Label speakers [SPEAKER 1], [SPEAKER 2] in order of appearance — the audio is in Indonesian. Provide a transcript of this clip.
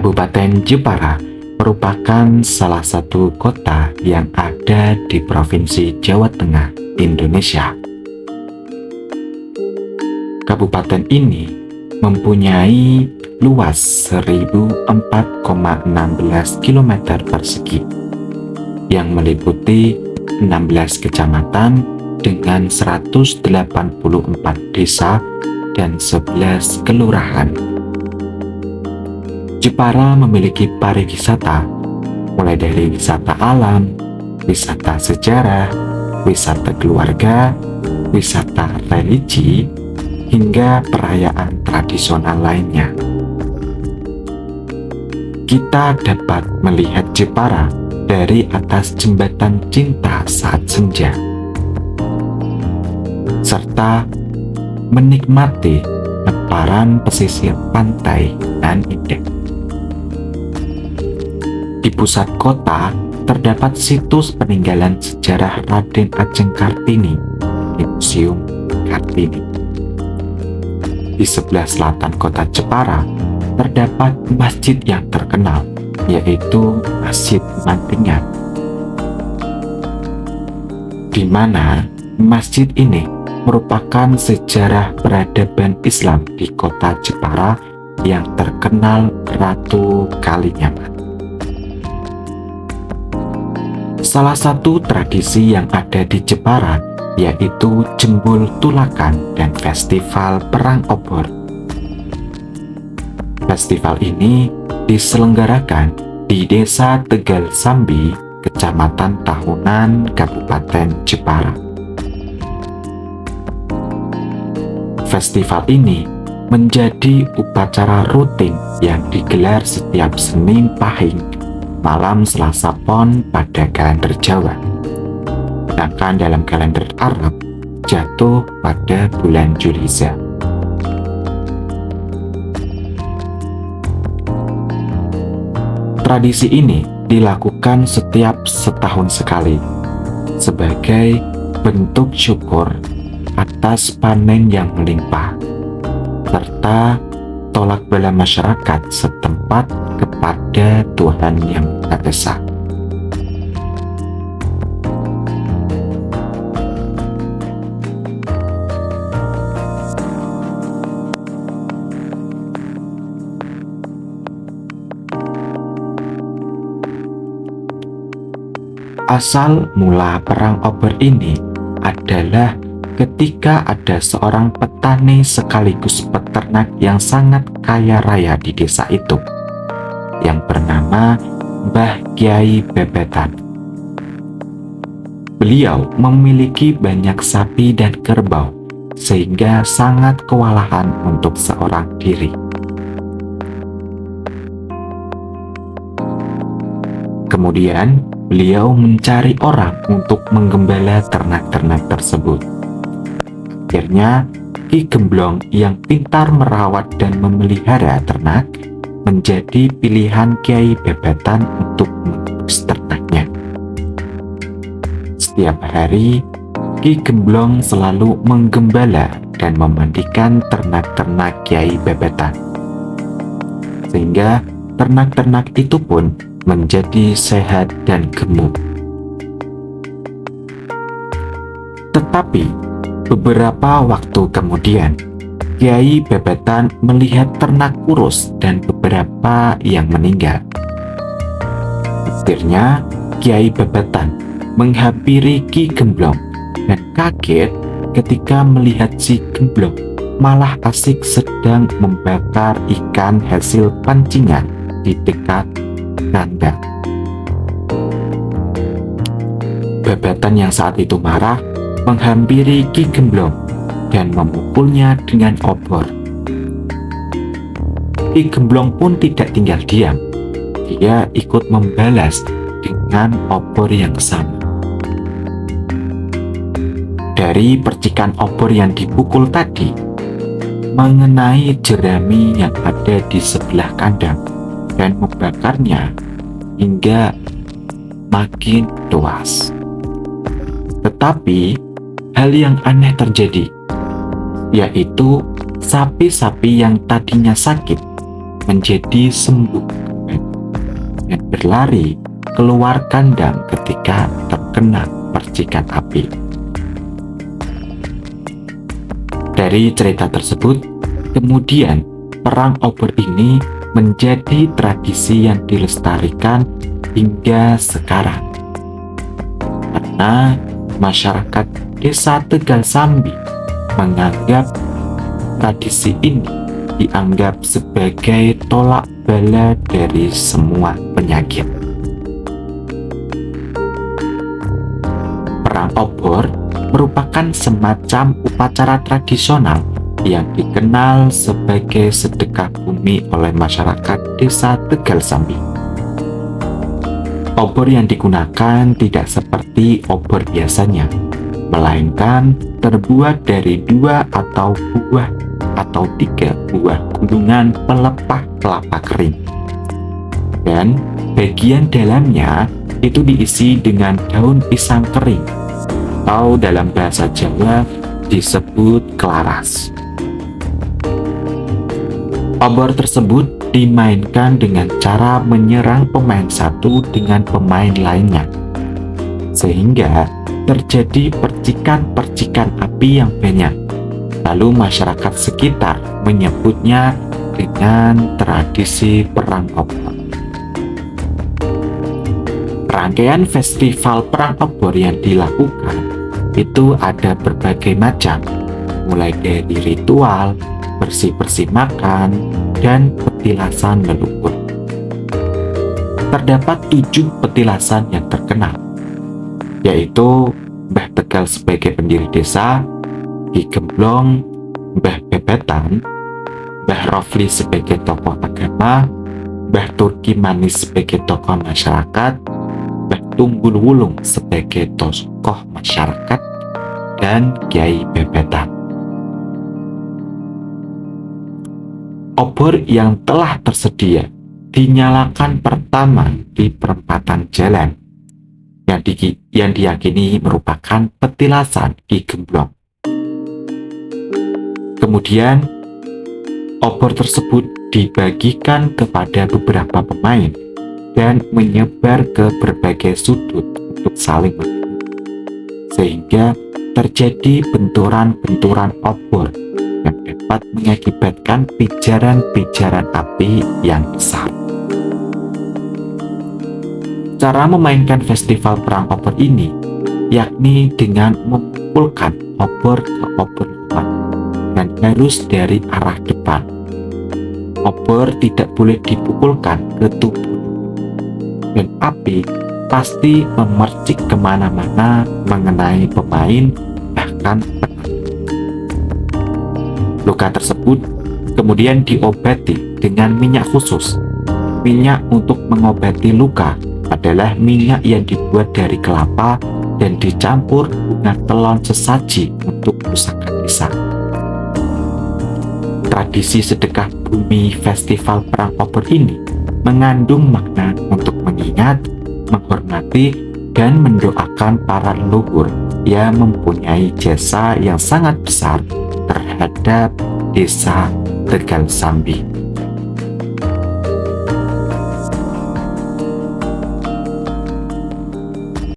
[SPEAKER 1] Kabupaten Jepara merupakan salah satu kota yang ada di Provinsi Jawa Tengah, Indonesia. Kabupaten ini mempunyai luas 1004,16 km persegi yang meliputi 16 kecamatan dengan 184 desa dan 11 kelurahan. Jepara memiliki pariwisata, mulai dari wisata alam, wisata sejarah, wisata keluarga, wisata religi, hingga perayaan tradisional lainnya. Kita dapat melihat Jepara dari atas jembatan cinta saat senja, serta menikmati hamparan pesisir pantai dan indah. Di pusat kota terdapat situs peninggalan sejarah Raden Ajeng Kartini di Museum Kartini. Di sebelah selatan kota Jepara terdapat masjid yang terkenal, yaitu Masjid Mantingan, di mana masjid ini merupakan sejarah peradaban Islam di kota Jepara yang terkenal Ratu Kalinyamat. Salah satu tradisi yang ada di Jepara yaitu Jembul Tulakan dan Festival Perang Obor. Festival ini diselenggarakan di Desa Tegal Sambi, Kecamatan Tahunan, Kabupaten Jepara. Festival ini menjadi upacara rutin yang digelar setiap Senin Pahing malam Selasa Pon pada kalender Jawa. Sedangkan dalam kalender Arab jatuh pada bulan Zulhijjah. Tradisi ini dilakukan setiap setahun sekali sebagai bentuk syukur atas panen yang melimpah, serta tolak bala masyarakat setempat kepada Tuhan Yang Maha Esa. Asal mula Perang Obor ini adalah ketika ada seorang petani sekaligus peternak yang sangat kaya raya di desa itu, yang bernama Mbah Kyai Bebetan. Beliau memiliki banyak sapi dan kerbau, sehingga sangat kewalahan untuk seorang diri. Kemudian, beliau mencari orang untuk menggembala ternak-ternak tersebut. Akhirnya, Ki Gemblong yang pintar merawat dan memelihara ternak menjadi pilihan Kyai Bebetan untuk mengurus ternaknya. Setiap hari, Ki Gemblong selalu menggembala dan memandikan ternak-ternak Kyai Bebetan, sehingga ternak-ternak itu pun menjadi sehat dan gemuk. Tetapi beberapa waktu kemudian, Kyai Bebetan melihat ternak kurus dan beberapa yang meninggal. Akhirnya, Kyai Bebetan menghampiri Ki Gemblong dan kaget ketika melihat si Gemblong malah asik sedang membakar ikan hasil pancingan di dekat kandang. Bebetan yang saat itu marah menghampiri Ki Gemblong dan memukulnya dengan obor. Ki Gemblong pun tidak tinggal diam. Dia ikut membalas dengan obor yang sama. Dari percikan obor yang dipukul tadi mengenai jerami yang ada di sebelah kandang dan membakarnya hingga makin luas. Tetapi hal yang aneh terjadi, yaitu sapi-sapi yang tadinya sakit menjadi sembuh dengan berlari keluar kandang ketika terkena percikan api. Dari cerita tersebut, kemudian perang obor ini menjadi tradisi yang dilestarikan hingga sekarang. Karena masyarakat Desa Tegal Sambi menganggap tradisi ini dianggap sebagai tolak bala dari semua penyakit. Perang obor merupakan semacam upacara tradisional yang dikenal sebagai sedekah bumi oleh masyarakat Desa Tegal Sambi. Obor yang digunakan tidak seperti obor biasanya, melainkan terbuat dari 2 atau 3 buah gulungan pelepah kelapa kering. Dan bagian dalamnya itu diisi dengan daun pisang kering, atau dalam bahasa Jawa disebut kelaras. Obor tersebut dimainkan dengan cara menyerang pemain satu dengan pemain lainnya, sehingga terjadi percikan-percikan api yang banyak. Lalu masyarakat sekitar menyebutnya dengan tradisi perang obor. Rangkaian festival perang obor yang dilakukan itu ada berbagai macam, mulai dari ritual, bersih-bersih makan, dan petilasan leluhur. Terdapat 7 petilasan yang terkenal, yaitu Mbah Tegal sebagai pendiri desa, Ki Gemblong, Mbah Bebetan, Mbah Rofli sebagai tokoh agama, Mbah Turki Manis sebagai tokoh masyarakat, Mbah Tunggul Wulung sebagai tokoh masyarakat, dan Kiai Bebetan. Obor yang telah tersedia dinyalakan pertama di perempatan jalan yang diyakini merupakan petilasan Ki Gemblong. Kemudian obor tersebut dibagikan kepada beberapa pemain dan menyebar ke berbagai sudut untuk saling membunuh, sehingga terjadi benturan-benturan obor yang dapat mengakibatkan pijaran-pijaran api yang besar. Cara memainkan festival perang obor ini yakni dengan memukulkan obor ke obor lawan dan harus dari arah depan. Obor tidak boleh dipukulkan ke tubuh, dan api pasti memercik kemana-mana mengenai pemain, bahkan penonton. Luka tersebut kemudian diobati dengan minyak khusus. Minyak untuk mengobati luka adalah minyak yang dibuat dari kelapa dan dicampur bunga telon sesaji untuk pusaka desa. Tradisi sedekah bumi festival perang obor ini mengandung makna untuk mengingat, menghormati, dan mendoakan para leluhur yang mempunyai jasa yang sangat besar terhadap Desa Tegal Sambi.